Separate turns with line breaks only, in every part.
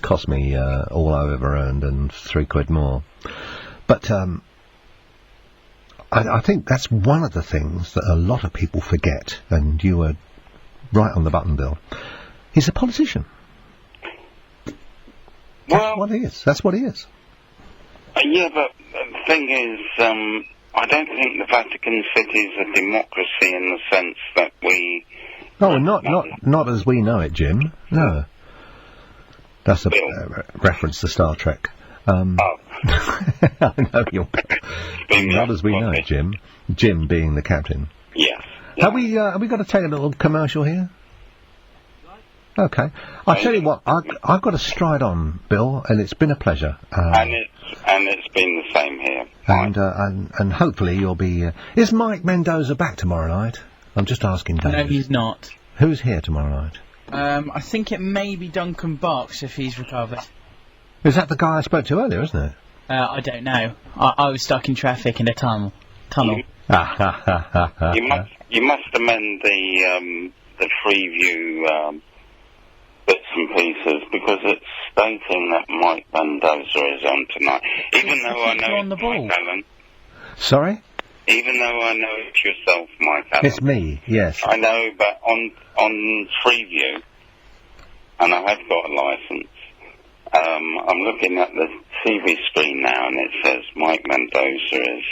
cost me all I've ever earned and £3 more. But I think that's one of the things that a lot of people forget, and you were right on the button, Bill. He's a politician. That's what he is. That's what he is.
Yeah, but the thing is, I don't think the Vatican City is a democracy in the sense that we...
Oh, not as we know it, Jim. No. That's a reference to Star Trek. I know you're... Not as we know it, Jim. Jim being the captain.
Yes.
Have we got to take a little commercial here? Okay. I'll tell you what, I've got to stride on, Bill, and it's been a pleasure.
And it's been the same here.
And hopefully you'll be... is Mike Mendoza back tomorrow night? I'm just asking David.
No, he's not.
Who's here tomorrow night?
I think it may be Duncan Box if he's recovered.
Is that the guy I spoke to earlier, isn't it?
I don't know. I was stuck in traffic in a tunnel.
You must amend the Freeview bits and pieces, because it's stating that Mike Mendoza is on tonight. Even though I know it's Mike Allen.
Sorry?
Even though I know it's yourself, Mike Allen.
It's me, yes.
I know, but on Freeview, and I have got a licence, I'm looking at the TV screen now, and it says Mike Mendoza is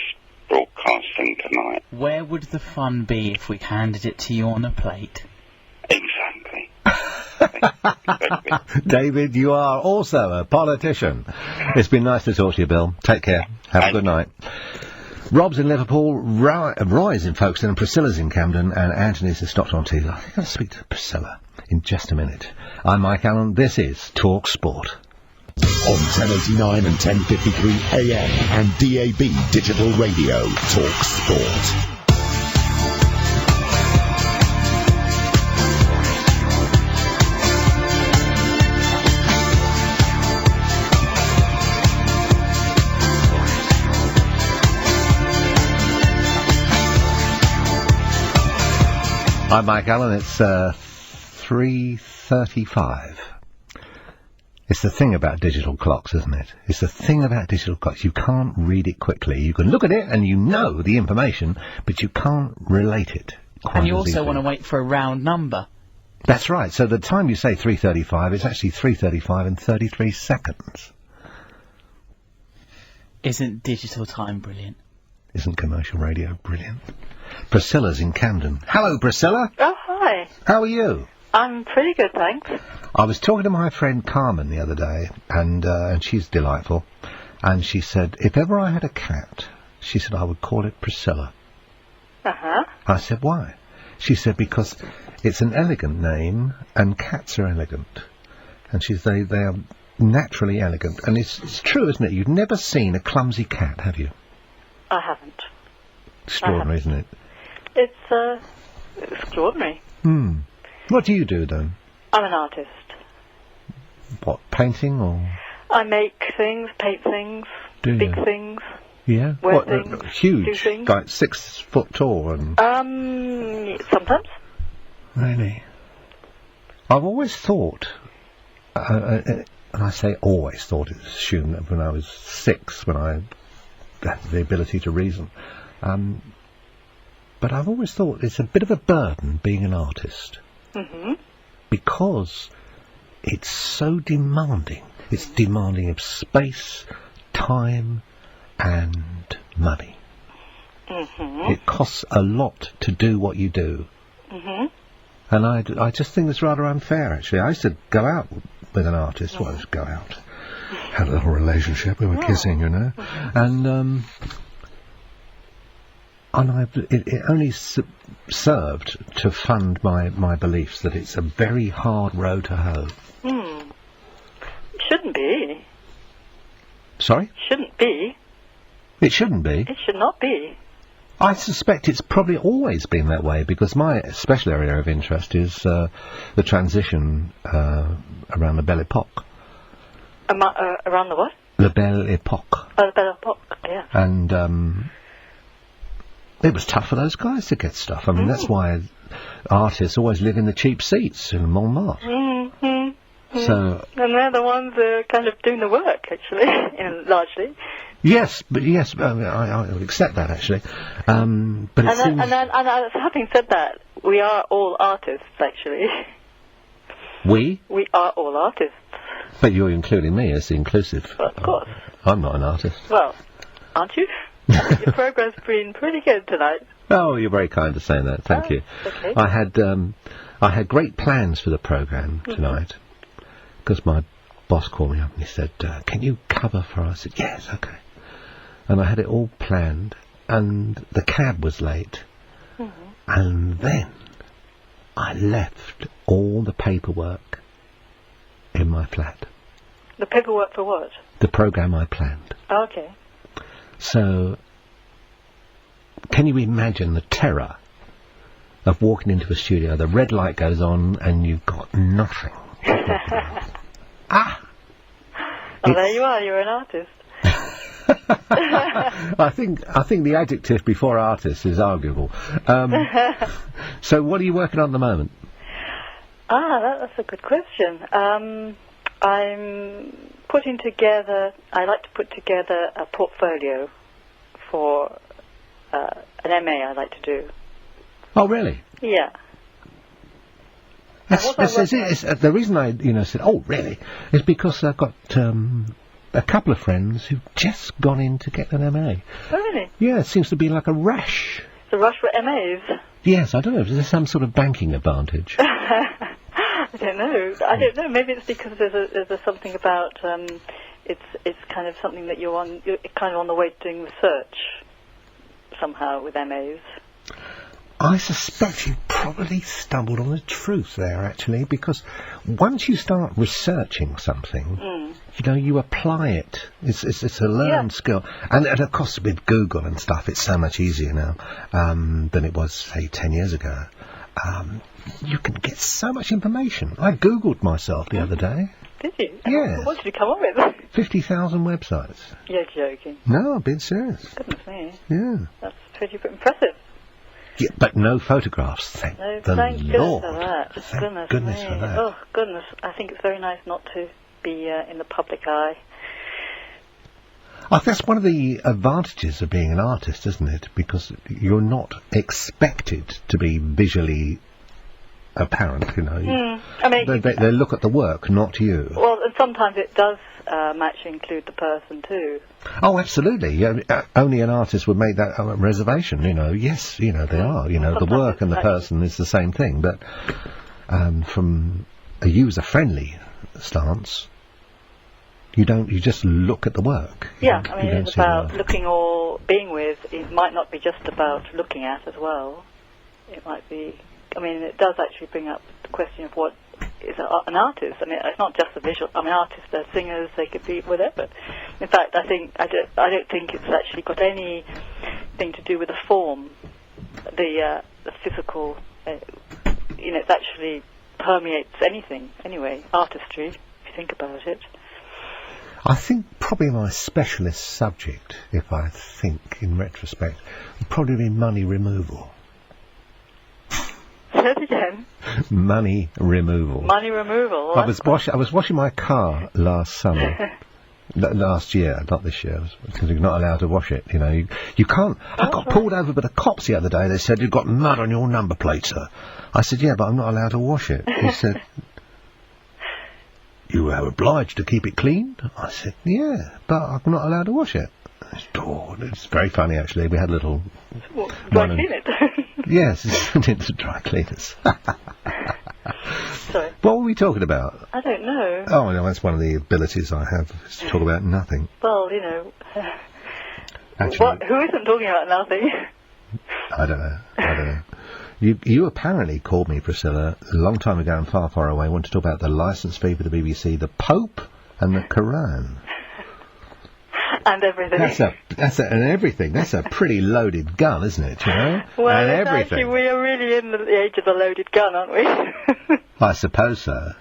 broadcasting tonight.
Where would the fun be if we handed it to you on a plate?
Exactly.
David, you are also a politician. It's been nice to talk to you, Bill. Take care. Have a good night. Rob's in Liverpool, Roy's in Folkestone, and Priscilla's in Camden, and Anthony's in Stockton-on-Tees. I think I'll speak to Priscilla in just a minute. I'm Mike Allen. This is Talk Sport.
On 1089 and 1053 AM and DAB Digital Radio, Talk Sport.
I'm Mike Allen. It's 3:35. It's the thing about digital clocks, isn't it? It's the thing about digital clocks. You can't read it quickly. You can look at it and you know the information, but you can't relate it.
And you also want to wait for a round number.
That's right. So the time you say 3:35 is actually 3:35 and 33 seconds.
Isn't digital time brilliant?
Isn't commercial radio brilliant? Priscilla's in Camden. Hello, Priscilla.
Oh, hi.
How are you?
I'm pretty good, thanks.
I was talking to my friend Carmen the other day, and she's delightful, and she said, if ever I had a cat, she said I would call it Priscilla.
Uh-huh.
I said, why? She said, because it's an elegant name, and cats are elegant. And she said, they are naturally elegant. And it's true, isn't it? You've never seen a clumsy cat, have you?
I haven't.
Extraordinary, isn't it?
It's extraordinary.
What do you do, then?
I'm an artist.
What, painting, or...?
I make things, paint things, big things.
Yeah?
Wear
What,
things,
huge,
do things.
like 6 foot tall and...
Sometimes.
Really? I've always thought, and I say always thought, it's assumed that when I was 6, when I had the ability to reason, but I've always thought it's a bit of a burden being an artist.
Mm-hmm.
Because it's so demanding. It's demanding of space, time, and money.
Mm-hmm.
It costs a lot to do what you do.
Mm-hmm.
And I just think it's rather unfair, actually. I used to go out with an artist. Well, I used to go out. Had a little relationship. We were kissing, you know. And it only served to fund my beliefs that it's a very hard road to hoe.
It shouldn't be.
Sorry?
Shouldn't be.
It shouldn't be.
It should not be.
I suspect it's probably always been that way, because my special area of interest is the transition around the Belle Epoque.
Around the what?
The Belle Epoque.
Oh, the Belle Epoque, yeah.
And it was tough for those guys to get stuff. I mean, that's why artists always live in the cheap seats in Montmartre.
Mm-hmm.
So.
And they're the ones who are kind of doing the work, actually, largely.
Yes, I would accept that actually. But it seems.
And having said that, we are all artists, actually.
We?
We are all artists.
But you're including me as the inclusive.
Well, of course.
I'm not an artist.
Well, aren't you? Your program's been pretty good tonight.
Oh, you're very kind to say that. Thank you.
Okay.
I had great plans for the program tonight because my boss called me up and he said, "Can you cover for us?" I said, "Yes, okay." And I had it all planned, and the cab was late, and then I left all the paperwork in my flat.
The paperwork for what?
The program I planned.
Oh, okay.
So, can you imagine the terror of walking into a studio, the red light goes on, and you've got nothing?
Well, there you are, you're an artist.
I think the adjective before artist is arguable. So what are you working on at the moment?
That's a good question. I'm putting together, I like to put together a portfolio for an MA I'd like to do.
Oh, really?
Yeah.
The reason I said, oh, really, is because I've got a couple of friends who've just gone in to get an MA.
Oh, really?
Yeah, it seems to be like a rush.
It's a rush for MAs?
Yes, I don't know. Is there some sort of banking advantage?
I don't know. Maybe it's because there's something about it's kind of something that you're kind of on the way to doing research somehow with MAs.
I suspect you probably stumbled on the truth there, actually, because once you start researching something, you apply it. It's a learned skill. And of course, with Google and stuff, it's so much easier now than it was, say, 10 years ago. You can get so much information. I Googled myself the other day.
Did you?
Yes.
What did you come up with?
50,000 websites.
You're joking.
No, I'm being serious.
Goodness me.
Yeah.
That's pretty impressive.
Yeah, but no photographs, thank the
thank
Lord.
goodness for that.
Thank goodness for that.
Oh, goodness. I think it's very nice not to be in the public eye.
I think that's one of the advantages of being an artist, isn't it? Because you're not expected to be visually apparent,
I mean,
they look at the work, not you.
Well, and sometimes it does actually include the person too.
Oh, absolutely. Only an artist would make that reservation. Yes, they are. The work and the person is the same thing. But from a user-friendly stance, you just look at the work.
Yeah, I mean, it's about looking or being with. It might not be just about looking at as well. It might be. I mean, it does actually bring up the question of what is an artist. I mean, it's not just the visual. I mean, artists, they're singers, they could be whatever. In fact, I don't think it's actually got anything to do with the form, the physical. It actually permeates anything. Anyway, artistry, if you think about it.
I think probably my specialist subject, if I think in retrospect, would probably be money removal.
Say it again.
Money removal.
Money removal.
I was washing my car last summer. Last year, not this year, because you're not allowed to wash it. You can't. I got pulled over by the cops the other day. They said, "You've got mud on your number plate, sir." I said, "Yeah, but I'm not allowed to wash it." He said, "You are obliged to keep it clean." I said, "Yeah, but I'm not allowed to wash it." It's very funny, actually. We had a little...
Dry clean it?
Yes, it's dry cleaners.
Sorry.
What were we talking about?
I don't know.
Oh, no, that's one of the abilities I have, is to talk about nothing.
Well,
Actually,
who isn't talking about nothing?
I don't know. You apparently called me, Priscilla, a long time ago and far, far away, wanted to talk about the licence fee for the BBC, the Pope and the Quran.
And everything.
And everything. That's a pretty loaded gun, isn't it?
Well,
and everything.
Actually, we are really in the age of the loaded gun, aren't we?
I suppose so.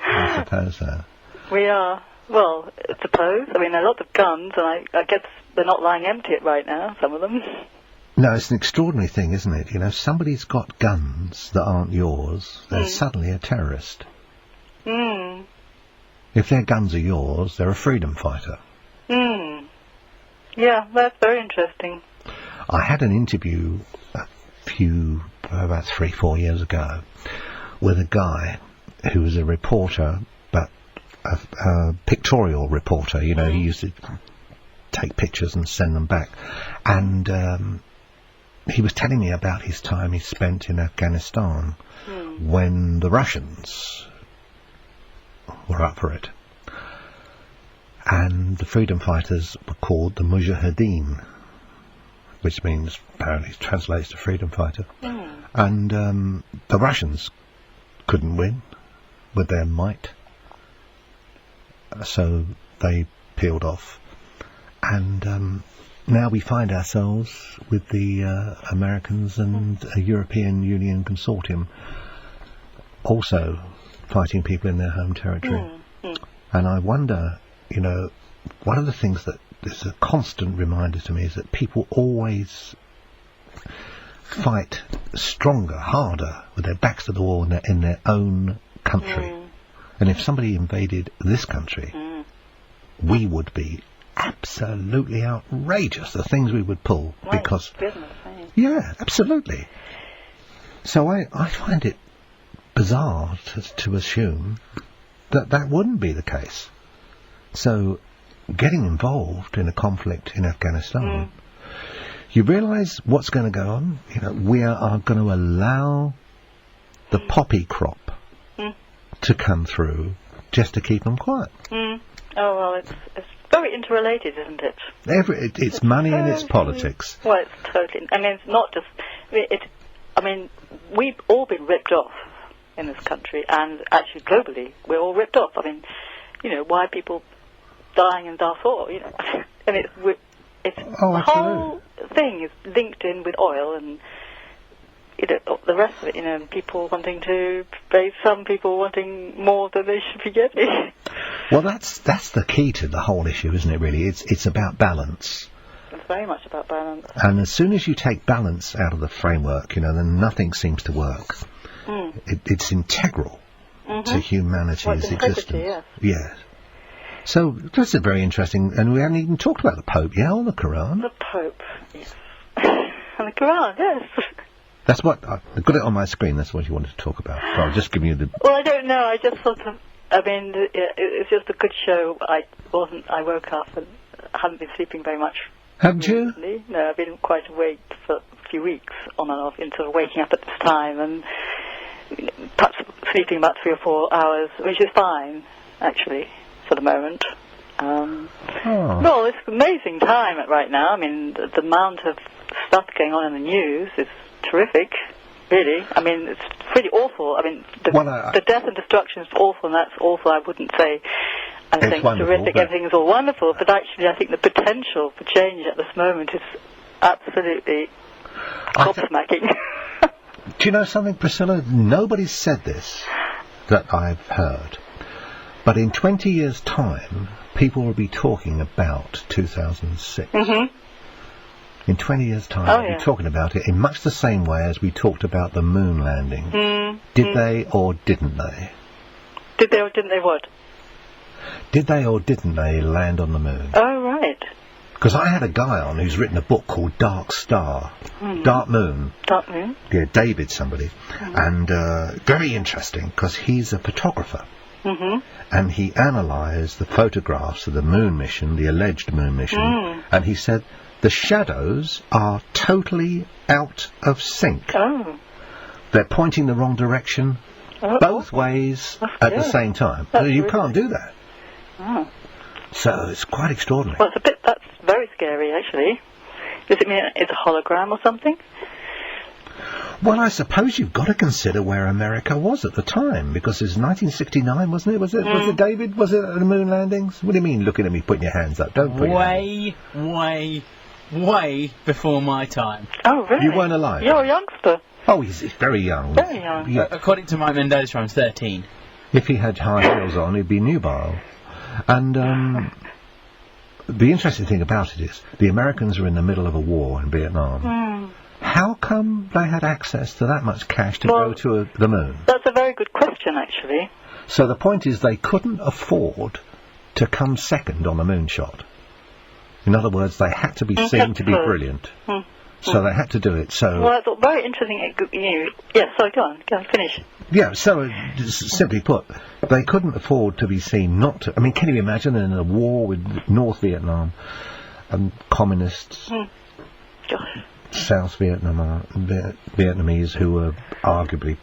We are. Well, I suppose. I mean, there are lots of guns, and I guess they're not lying empty right now, some of them.
No, it's an extraordinary thing, isn't it? Somebody's got guns that aren't yours. They're suddenly a terrorist. If their guns are yours, they're a freedom fighter.
Yeah, that's very interesting.
I had an interview about 3-4 years ago, with a guy who was a reporter, but a pictorial reporter. You know, he used to take pictures and send them back. And he was telling me about his time he spent in Afghanistan when the Russians were up for it. And the freedom fighters were called the Mujahideen, which means, apparently, translates to freedom fighter. And the Russians couldn't win with their might, so they peeled off. And now we find ourselves with the Americans and a European Union consortium also fighting people in their home territory. And I wonder, you know, one of the things that is a constant reminder to me is that people always fight stronger, harder, with their backs to the wall in their own country. And if somebody invaded this country, we would be absolutely outrageous, the things we would pull, because... Yeah, absolutely. So I find it bizarre to assume that that wouldn't be the case. So, getting involved in a conflict in Afghanistan, you realise what's going to go on. You know, we are going to allow the poppy crop to come through just to keep them quiet.
Oh, well, it's very interrelated, isn't it?
It's money and it's politics.
Well, it's totally... I mean, it's not just... I mean, we've all been ripped off in this country, and actually globally, we're all ripped off. I mean, you know, why are people dying in Darfur, you know? And it's the whole thing is linked in with oil and, you know, the rest of it, you know, people wanting to pay, some people wanting more than they should be getting.
Well, that's the key to the whole issue, isn't it, really? It's about balance.
It's very much about balance.
And as soon as you take balance out of the framework, you know, then nothing seems to work. It's integral to humanity's existence. Yes. So, that's a very interesting... And we haven't even talked about the Pope yet, or the Quran.
The Pope, yes. And the Quran, yes.
That's what... I've got it on my screen, that's what you wanted to talk about. So I'll just give you the...
Well, I don't know, I just sort of... I mean, it's just a good show. I woke up and haven't been sleeping very much.
Haven't you?
No, I've been quite awake for a few weeks, on and off, into waking up at this time, and perhaps sleeping about 3 or 4 hours, which is fine, actually, for the moment. Well, it's an amazing time right now. I mean, the amount of stuff going on in the news is terrific, really. I mean, it's pretty awful. I mean, the death and destruction is awful, and that's awful. I wouldn't say anything terrific, everything's all wonderful, but actually I think the potential for change at this moment is absolutely gobsmacking.
Do you know something, Priscilla? Nobody's said this that I've heard. But in 20 years' time, people will be talking about 2006. In 20 years' time, we'll be talking about it in much the same way as we talked about the moon landing. Did they or didn't they?
Did they or didn't they what?
Did they or didn't they land on the moon?
Oh, right.
Because I had a guy on who's written a book called Dark Star. Dark Moon.
Dark Moon?
Yeah, David somebody. And very interesting, because he's a photographer. And he analysed the photographs of the moon mission, the alleged moon mission, and he said the shadows are totally out of sync. They're pointing the wrong direction both ways at the same time. You can't do that. So it's quite extraordinary.
Well, that's very scary, actually. Does it mean it's a hologram or something?
Well, I suppose you've got to consider where America was at the time, because it's 1969, wasn't it? Was it David? Was it the moon landings? What do you mean, looking at me, putting your hands up? Don't put your hands up. Way before my time.
Oh, really?
You weren't alive?
You're a youngster.
Oh, he's very young.
Very young.
Yeah.
According to Mike Mendoza, I'm 13.
If he had high heels on, he'd be nubile. And the interesting thing about it is, the Americans are in the middle of a war in Vietnam. How come they had access to that much cash to go to the moon?
That's a very good question, actually.
So the point is they couldn't afford to come second on a moonshot. In other words, they had to be seen to be brilliant. So they had to do it. So
well, I thought very interesting. Sorry, go on, finish.
Yeah, so simply put, they couldn't afford to be seen not to. I mean, can you imagine in a war with North Vietnam and communists, South Vietnam, Vietnamese who were arguably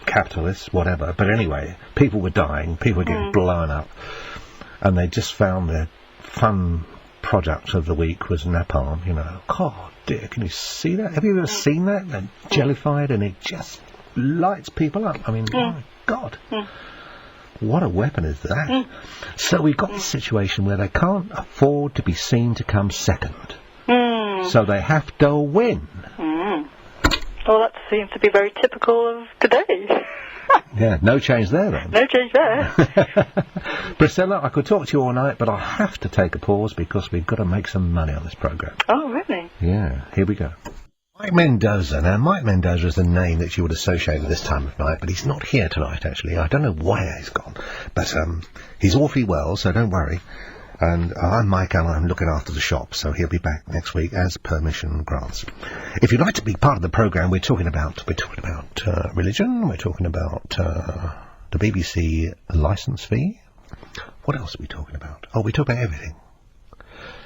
capitalists, whatever. But anyway, people were dying, people were getting blown up, and they just found their fun product of the week was napalm. You know, God dear, can you see that? Have you ever seen that? They're jellified, and it just lights people up. I mean, my God. What a weapon is that? So we've got this situation where they can't afford to be seen to come second. So they have to win.
Well, that seems to be very typical of today.
Yeah, no change there then.
No change there.
Priscilla, I could talk to you all night, but I'll have to take a pause because we've got to make some money on this programme.
Oh, really?
Yeah, here we go. Mike Mendoza. Now, Mike Mendoza is a name that you would associate with this time of night, but he's not here tonight, actually. I don't know where he's gone, but he's awfully well, so don't worry. And I'm Mike, and I'm looking after the shop, so he'll be back next week as permission grants. If you'd like to be part of the programme, we're talking about religion, we're talking about the BBC licence fee. What else are we talking about? Oh, we talk about everything.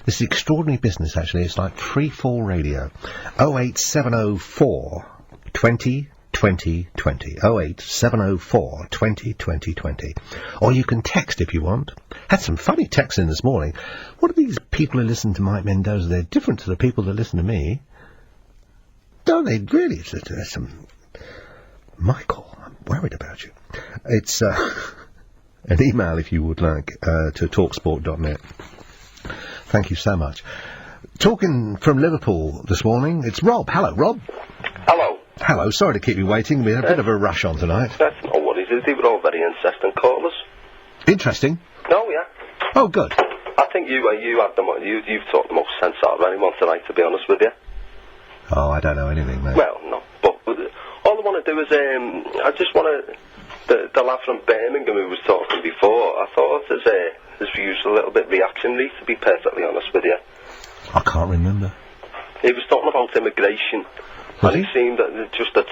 This is extraordinary business, actually. It's like free-fall radio. 08704 20 20 20. 08704 20 20 20. Or you can text if you want. Had some funny texts in this morning. What are these people who listen to Mike Mendoza? They're different to the people that listen to me. Don't they? Really? There's some... Michael, I'm worried about you. It's an email, if you would like, to talksport.net. Thank you so much. Talking from Liverpool this morning, it's Rob. Hello, Rob.
Hello.
Hello, sorry to keep you waiting. We had a bit of a rush on tonight.
That's not what it is. They were all very insistent callers.
Interesting.
Oh, yeah.
Oh, good.
I think you had you've talked the most sense out of anyone tonight, to be honest with you.
Oh, I don't know anything, mate.
Well, no, but all I want to do is, I just want to, the lad from Birmingham who was talking before, I thought his views a little bit reactionary, to be perfectly honest with you.
I can't remember.
He was talking about immigration, and he seemed just a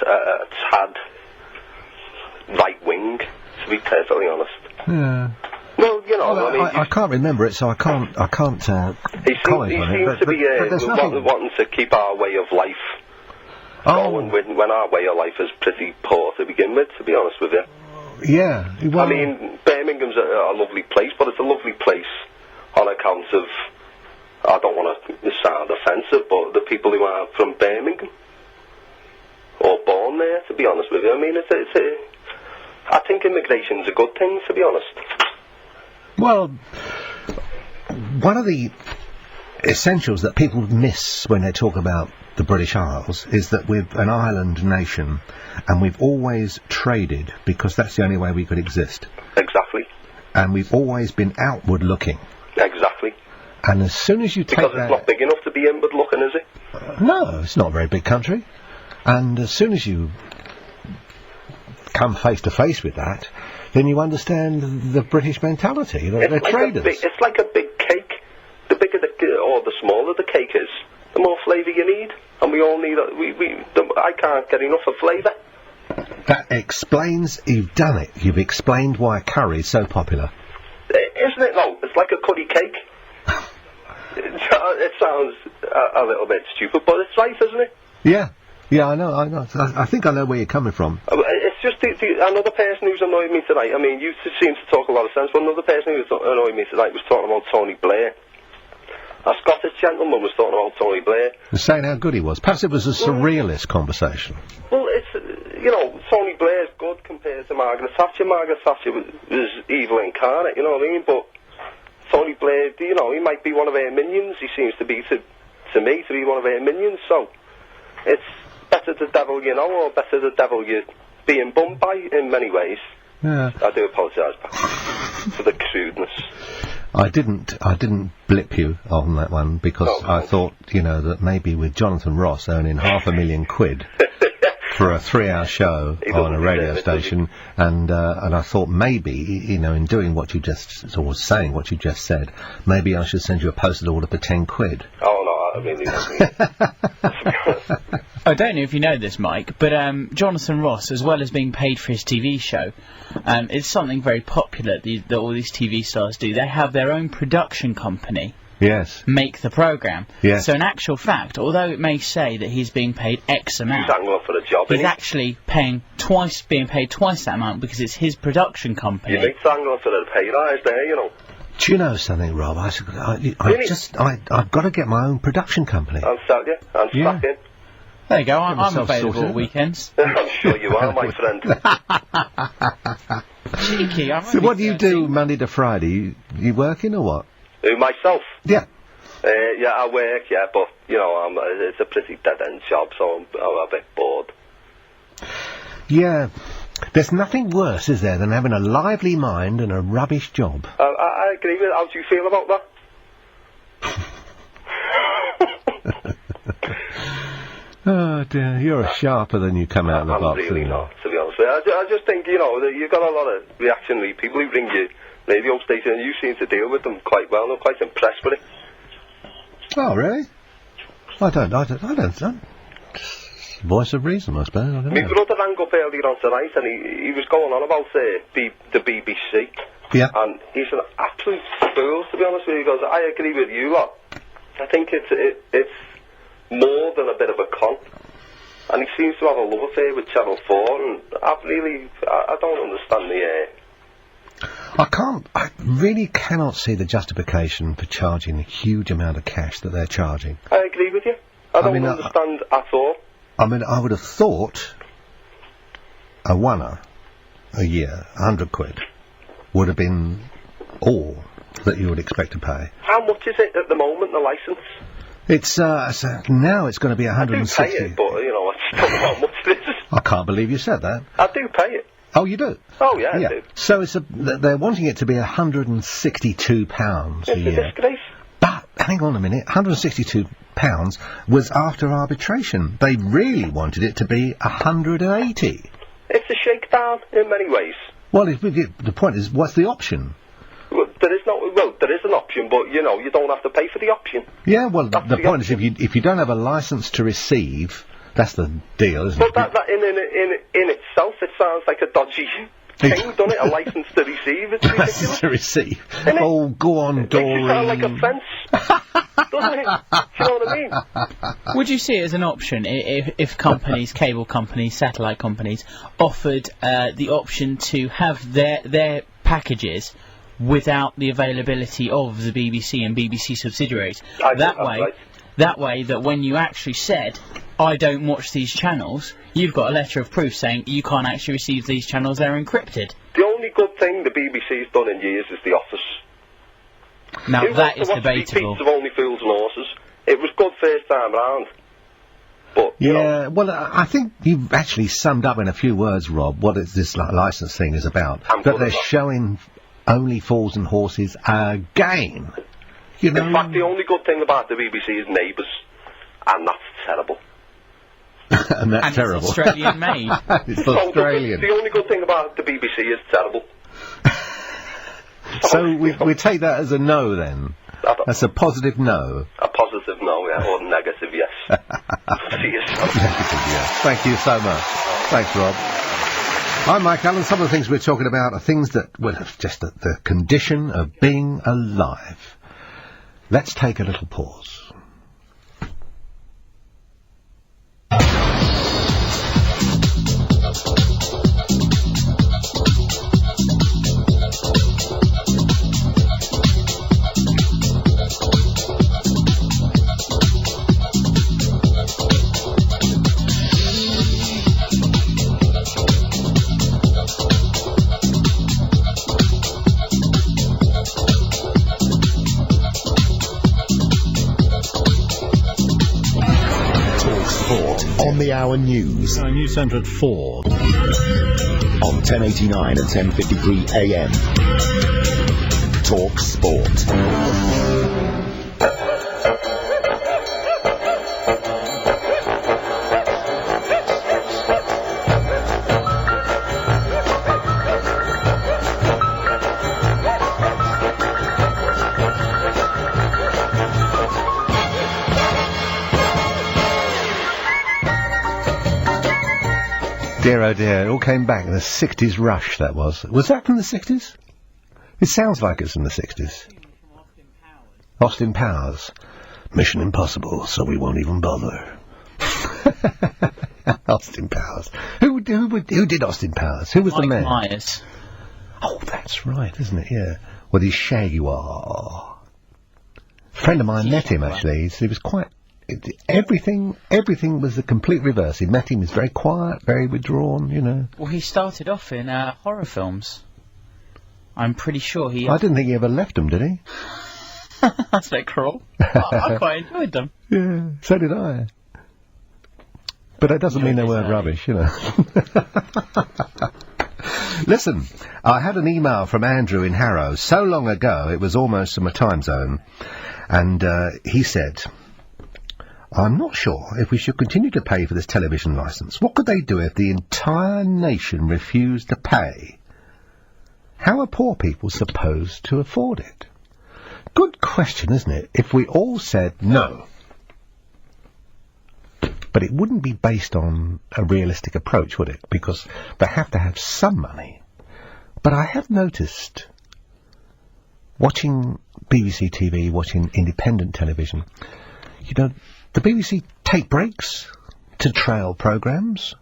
tad right-wing, to be perfectly honest.
Yeah.
Well, you know,
well, I can't remember it, so I can't.
He seems to be wanting to keep our way of life going when our way of life is pretty poor to begin with, to be honest with you.
Yeah. Well,
I mean, Birmingham's a lovely place, but it's a lovely place on account of, I don't want to sound offensive, but the people who are from Birmingham or born there, to be honest with you. I mean, I think immigration's a good thing, to be honest.
Well, one of the essentials that people miss when they talk about the British Isles is that we're an island nation and we've always traded because that's the only way we could exist.
Exactly.
And we've always been outward looking.
Exactly.
And as soon as you take
because it's not big enough to be inward looking, is it?
No, it's not a very big country. And as soon as you come face to face with that, then you understand the British mentality. They're traders.
It's like a big cake. The bigger or the smaller the cake is, the more flavour you need. And we all need. I can't get enough of flavour.
That explains. You've done it. You've explained why curry is so popular.
Isn't it? No, it's like a cuddy cake. It sounds a little bit stupid, but it's right, isn't it?
Yeah. Yeah, I know. I think I know where you're coming from.
It's just another person who's annoyed me tonight. I mean, you seem to talk a lot of sense, but another person who annoyed me tonight was talking about Tony Blair. A Scottish gentleman was talking about Tony Blair.
Saying how good he was. Perhaps it was a surrealist conversation.
Well, it's, Tony Blair's good compared to Margaret Thatcher. Margaret Thatcher was evil incarnate, you know what I mean? But Tony Blair, he might be one of our minions. He seems to be, to me, to be one of our minions, so it's better the devil you know, or better the devil you're being bummed by in many ways.
Yeah.
I do apologise for the crudeness.
I didn't blip you on that one because I thought, that maybe with Jonathan Ross earning £500,000 for a 3-hour show on a radio station, and I thought maybe, you know, in doing what you just, or saying what you just said, maybe I should send you a postal order for 10 quid.
Oh, no, I mean...
I don't know if you know this, Mike, but Jonathan Ross, as well as being paid for his TV show, it's something very popular that all these TV stars do. They have their own production company.
Yes.
Make the programme.
Yes.
So in actual fact, although it may say that he's being paid X amount,
he's angling for a job,
he's actually being paid twice that amount because it's his production company.
You think he's angling for a pay rise there, you know?
Do you know something, Rob? I've got to get my own production company.
I'll sell you. I'm stuck in.
There you go. I'm available at weekends.
I'm sure you are, my friend.
Cheeky.
So what do you do Monday to Friday? You working or what?
Who, myself?
Yeah.
Yeah, I work, yeah, but, you know, it's a pretty dead-end job, so I'm a bit bored.
Yeah. There's nothing worse, is there, than having a lively mind and a rubbish job?
I agree with it. How do you feel about that?
Oh, dear. You're sharper than you come out of the box.
I'm really not, to be honest with you. I just think, you know, that you've got a lot of reactionary people who ring you radio station, and you seem to deal with them quite well, and I'm quite impressed with it.
Oh, really? I don't. Voice of reason, I suppose. I don't know.
My brother rang up earlier on tonight, and he was going on about the BBC.
Yeah.
And he's an absolute fool, to be honest with you. He goes, I agree with you lot. I think it's more than a bit of a con. And he seems to have a love affair with Channel 4, and I don't understand the...
I really cannot see the justification for charging a huge amount of cash that they're charging.
I agree with you. I don't understand at all.
I mean, I would have thought a $1 a year, 100 quid, would have been all that you would expect to pay.
How much is it at the moment, the licence?
It's, now it's going to be 160.
I do pay it, but, you know, I just don't know how much it is.
I can't believe you said that.
I do pay it.
Oh, you do?
Oh, yeah, I do.
So they're wanting it to be £162 a year.
It's a disgrace.
But, hang on a minute, £162 was after arbitration. They really wanted it to be 180.
It's a shakedown in many ways.
Well, the point is, what's the option?
Well, there is an option, but, you know, you don't have to pay for the option.
Yeah, well, the point is, if you don't have a licence to receive, that's the deal, isn't it?
But that in itself, it sounds like a dodgy thing, doesn't it? A licence to receive. It's ridiculous.
Licence to receive. Oh, go on, Doreen.
It sounds like a fence, doesn't it? Do you know what I mean?
Would you see it as an option if companies, cable companies, satellite companies, offered the option to have their packages without the availability of the BBC and BBC subsidiaries? That way, that when you actually said, I don't watch these channels, you've got a letter of proof saying you can't actually receive these channels, they're encrypted.
The only good thing the BBC's done in years is The Office.
Now, that is debatable.
Of Only Fools and Horses. It was good first time round. But,
yeah, well, I think you've actually summed up in a few words, Rob, what this licence thing is about. That they're showing Only Fools and Horses again. You know?
In fact, the only good thing about the BBC is Neighbours, and that's terrible.
And that's terrible.
It's Australian made.
It's Australian.
The only good thing about the BBC is terrible.
So we take that as a no then? That's a positive no?
A positive no, yeah, or negative yes. See yourself.
Negative yes. Thank you so much. Thanks, Rob. I'm Mike Allen. Some of the things we're talking about are things that, well, just the condition of being alive. Let's take a little pause.
On the hour news.
News centre at 4.
On 1089 and 1053 AM. Talk Sport.
Dear, oh dear, it all came back in the 60s rush, that was. Was that from the 60s? It sounds like it's from the 60s. Austin Powers. Mission Impossible, so we won't even bother. Austin Powers. Who did Austin Powers? Who was the man?
Mike Myers.
Oh, that's right, isn't it? Yeah. With his shaggy A friend of mine met him, actually. He was quite... Everything was the complete reverse. He met him, he was very quiet, very withdrawn, you know.
Well, he started off in horror films. I'm pretty sure he...
I didn't think he ever left them, did he?
That's a bit cruel. I quite enjoyed them.
Yeah, so did I. But that doesn't mean they weren't rubbish, you know. Listen, I had an email from Andrew in Harrow so long ago, it was almost from a time zone. And he said, I'm not sure if we should continue to pay for this television licence. What could they do if the entire nation refused to pay? How are poor people supposed to afford it? Good question, isn't it? If we all said no. But it wouldn't be based on a realistic approach, would it? Because they have to have some money. But I have noticed, watching BBC TV, watching independent television, you know, the BBC take breaks to trail programmes.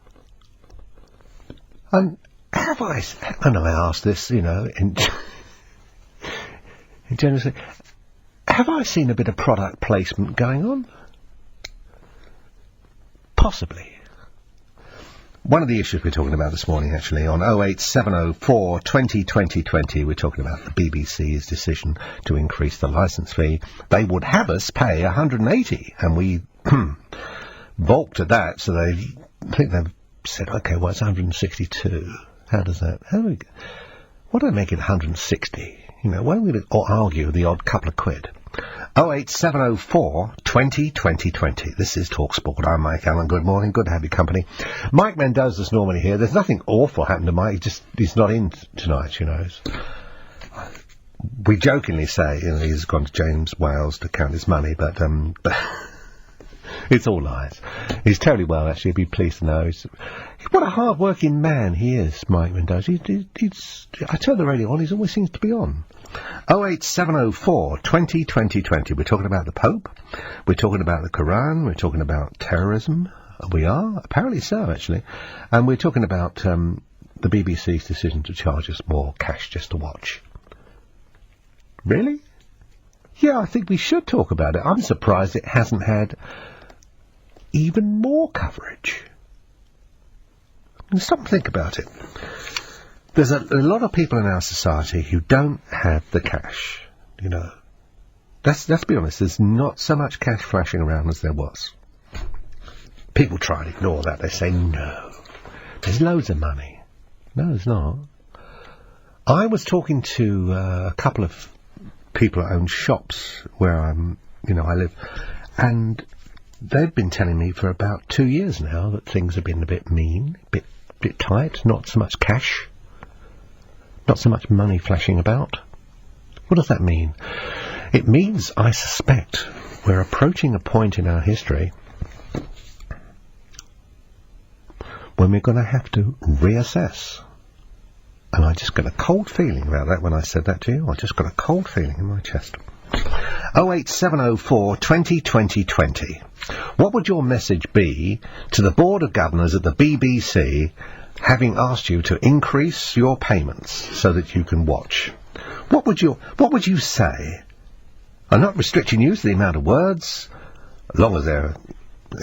And have I know I asked this, you know, in general, have I seen a bit of product placement going on? Possibly. One of the issues we're talking about this morning, actually, on 08704 20 20 20, we're talking about the BBC's decision to increase the licence fee. They would have us pay 180, and we balked at that, so I think they've said, OK, well, it's 162. What do I make it 160? You know, why don't we argue the odd couple of quid? 08704 20 20 20. This is talkSPORT. I'm Mike Allen. Good morning. Good to have your company. Mike Mendoza's normally here. There's nothing awful happened to Mike. He's not in tonight, you know. We jokingly say, you know, he's gone to James Wales to count his money, but it's all lies. He's terribly well, actually. You'd be pleased to know. What a hard-working man he is, Mike Mendoza. I turn the radio on, he always seems to be on. 08704 20 20 20. We're talking about the Pope. We're talking about the Quran. We're talking about terrorism. We are? Apparently so, actually. And we're talking about the BBC's decision to charge us more cash just to watch. Really? Yeah, I think we should talk about it. I'm surprised it hasn't had even more coverage. Stop and think about it. There's a lot of people in our society who don't have the cash, you know. Let's be honest, there's not so much cash flashing around as there was. People try and ignore that. They say, no, there's loads of money. No, there's not. I was talking to a couple of people that own shops where I live, and they've been telling me for about 2 years now that things have been a bit mean, bit tight, not so much cash. Not so much money flashing about. What does that mean? It means, I suspect, we're approaching a point in our history when we're going to have to reassess. And I just got a cold feeling about that when I said that to you. I just got a cold feeling in my chest. 08704 20 20 20. What would your message be to the Board of Governors at the BBC having asked you to increase your payments so that you can watch? What would you say? I'm not restricting you to the amount of words, as long as they're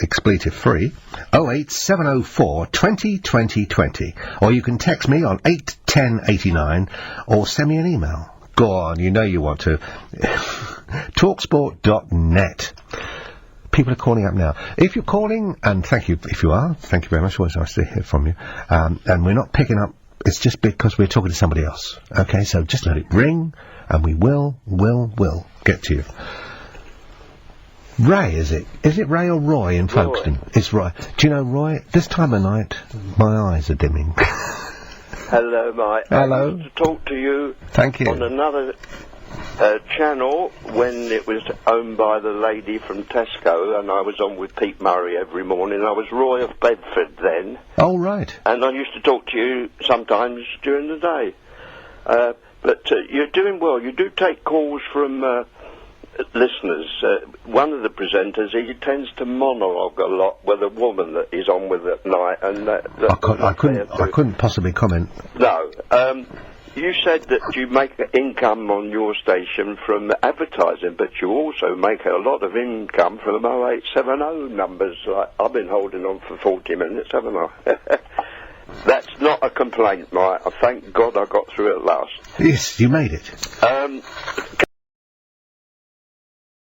expletive free. 08704 20 20 20. Or you can text me on 81089 or send me an email. Go on, you know you want to. talksport.net. People are calling up now. If you're calling, and thank you if you are, thank you very much, always nice to hear from you, and we're not picking up, it's just because we're talking to somebody else. Okay, so just let it ring, and we will get to you. Ray, is it? Is it Ray or Roy in Folkestone? Roy. It's Roy. Do you know, Roy, this time of night, my eyes are dimming.
Hello, Mike.
Hello.
I want to talk to you.
Thank you.
On another channel when it was owned by the lady from Tesco, and I was on with Pete Murray every morning. I was Roy of Bedford then.
Oh, right.
And I used to talk to you sometimes during the day. But you're doing well. You do take calls from listeners. One of the presenters, he tends to monologue a lot with a woman that he's on with at night, and
I couldn't possibly comment.
No. You said that you make income on your station from advertising, but you also make a lot of income from 0870 numbers. Like I've been holding on for 40 minutes, haven't I? That's not a complaint, Mike. I thank God I got through it last.
Yes, you made it.